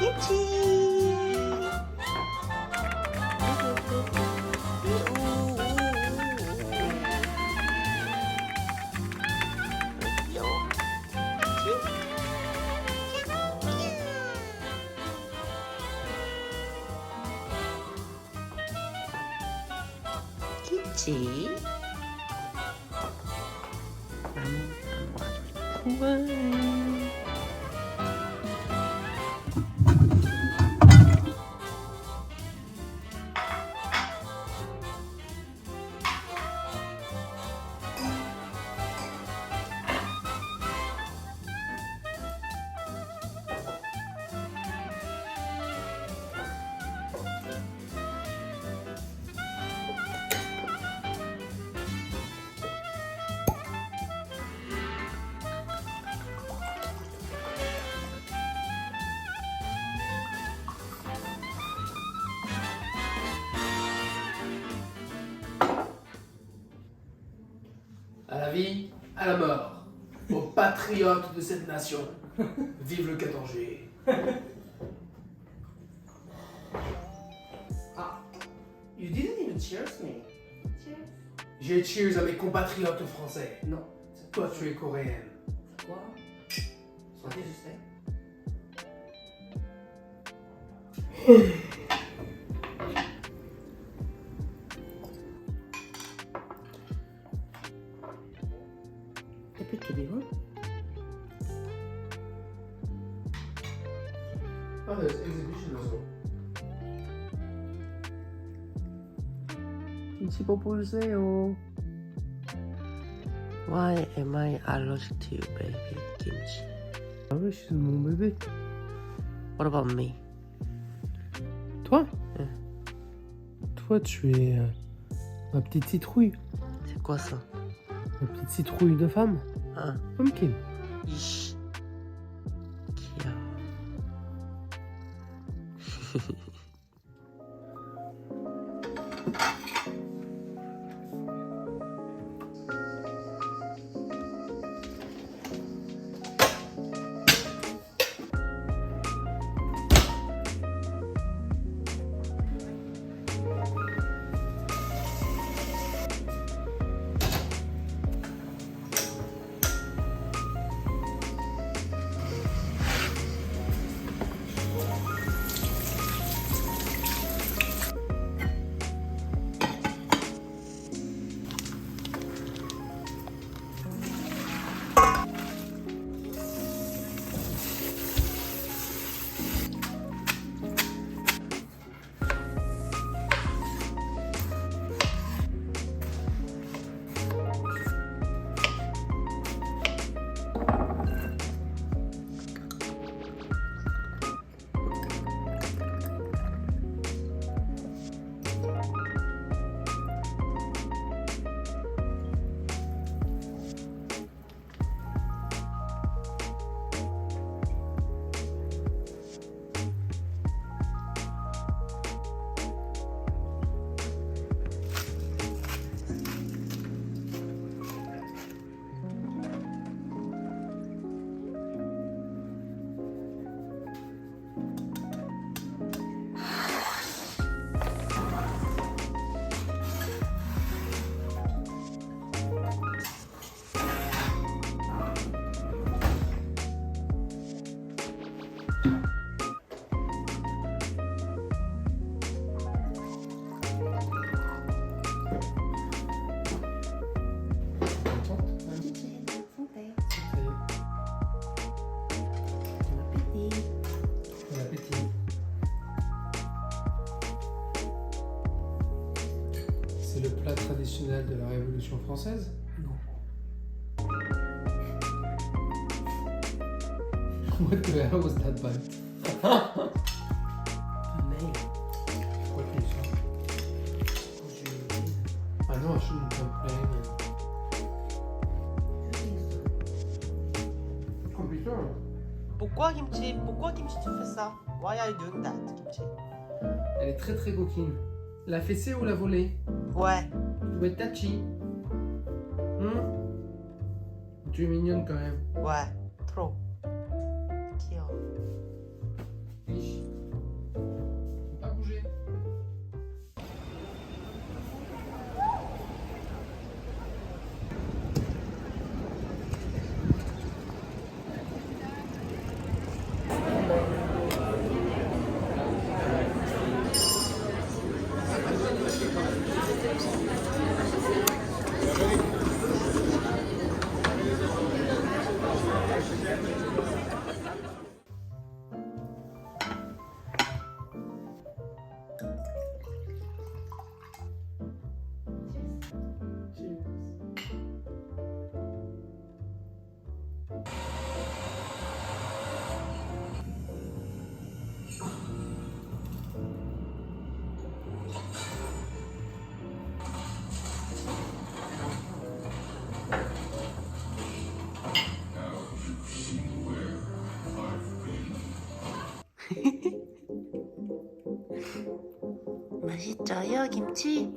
김치. 김치. 나무 아주 좋아. À la vie, à la mort, aux patriotes de cette nation, vive le 14 juillet. Ah, you didn't even cheers me. Cheers. J'ai cheers à mes compatriotes français. Non. Toi, tu es coréenne. C'est quoi? Santé, je sais. 해피투 비건? Oh, there's exhibition as well. 김치 뽑으세요. Why am I allergic to you, baby? 김치. Ah ouais, je suis mon bébé. What about me? Toi? Toi, tu es ma petite citrouille. C'est quoi ça? Ma petite citrouille de femme. Ah. Pumpkin. Ish. 귀여워. Santé. Bon appétit. C'est le plat traditionnel de la Révolution française? Non. What the hell was that bite? What is that? I know I shouldn't complain. Computer. Pourquoi kimchi? Pourquoi kimchi tu fais ça? Why are you doing that, kimchi? Elle est très très coquine. La fessée ou la volée? Ouais. Tu dois être touchy. Tu es mignonne quand même. Ouais. Trop. 귀여워. Oui. 드릴게요, 김치.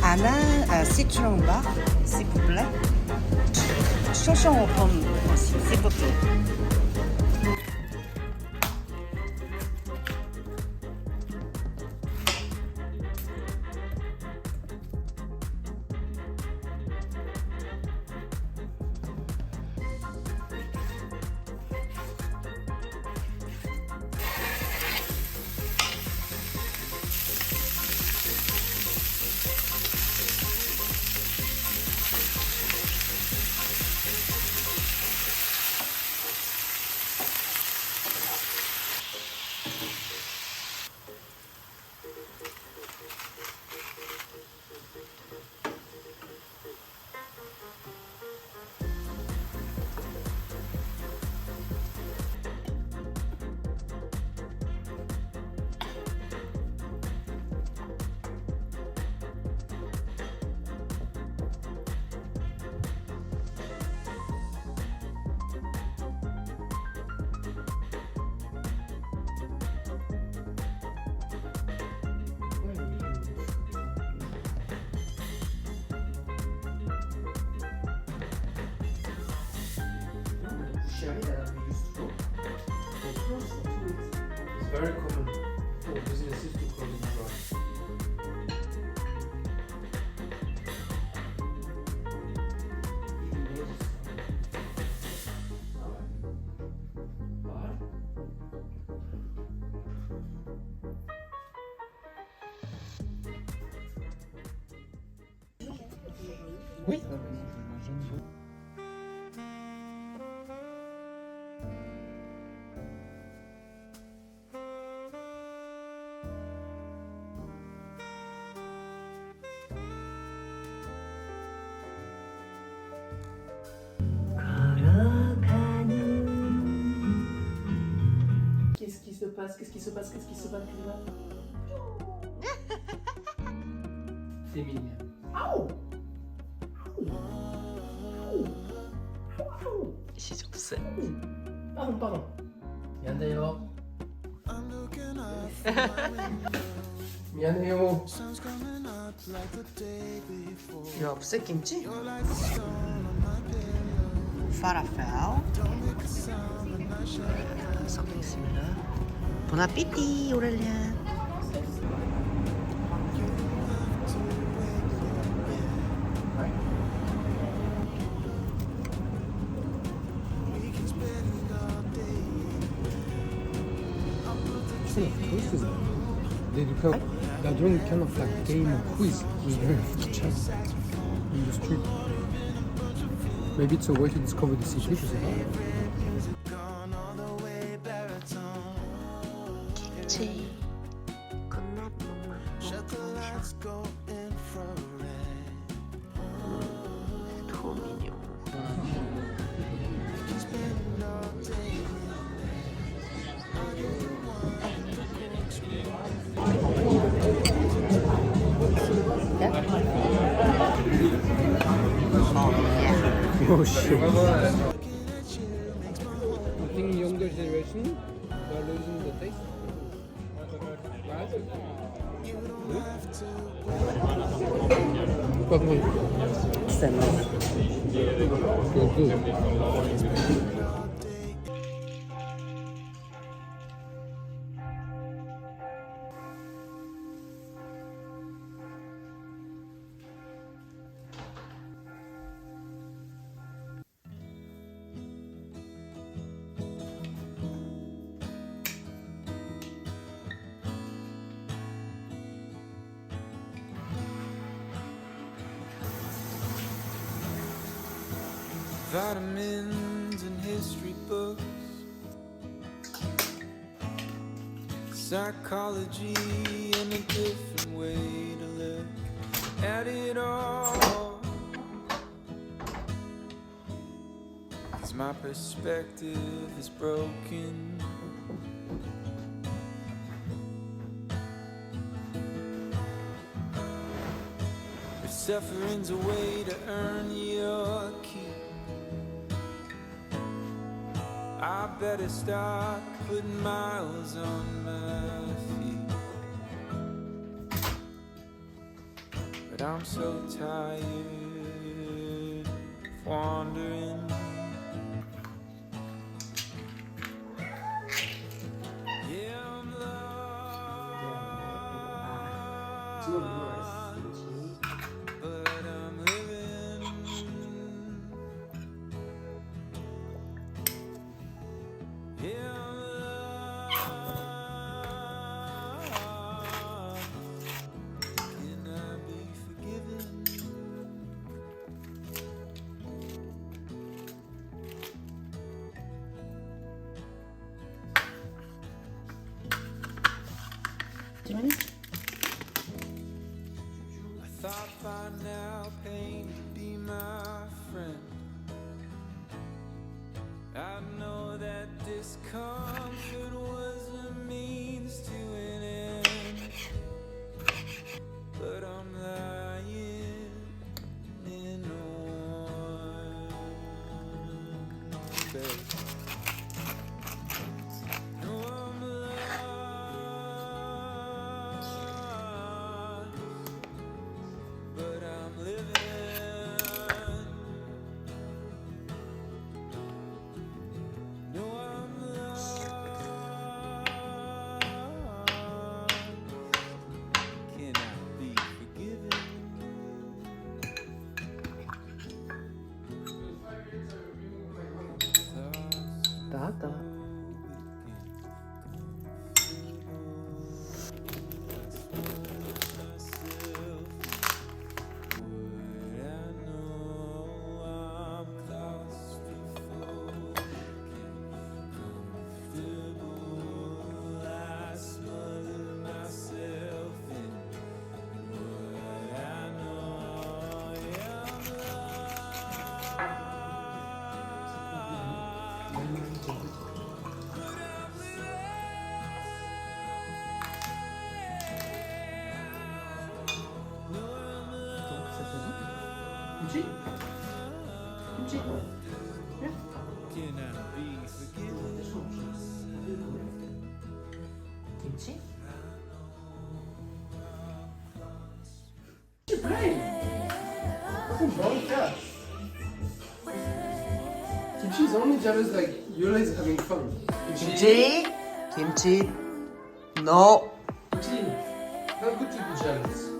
Anna, citron bar, s'il vous plaît. Chanson aux pommes aussi, s'il vous plaît. It's very common for businesses to close in France. Oui. Qu'est-ce qui se passe? Qu'est-ce qui se passe? Qu'est-ce qui se passe? C'est mignon. Aouh! C'est surtout ça. Pardon. 미안해요. 미안해요. 이거 없어, 김치? Falafel. 섞겠습니다. Bon appétit, Aurélien. They do they're doing kind of like game quiz with the chess in the street. Maybe it's a way to discover the city, je sais pas. 김치. trop mignon. Oh shit. I think younger generation are losing the taste. Pas bon. Ça marche. Good. Vitamins and history books, psychology and a different way to look at it all. 'Cause my perspective is broken. Suffering's a way to earn your keep. I better start putting miles on my feet. But I'm so tired of wandering. Yeah, I'm lost, but I'm living. Yeah, I'm lost. Can I be forgiven? I thought by now pain would be my friend. I know that discomfort was a means to an end, but I'm lying in one bed. No, I'm lost, but I'm living. No, I'm lost. Can I be forgiven? 나왔다. 김치? 김치? Can I be forgiven? 김치? Kimchi's only jealous like Yola is having fun. 김치? 김치? No. Kimchi, not good to be jealous.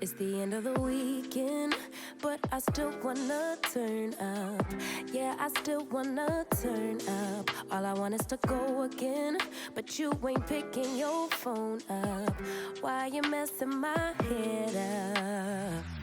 It's the end of the weekend, but I still wanna turn up. Yeah, I still wanna turn up. All I want is to go again, but you ain't picking your phone up. Why you messing my head up?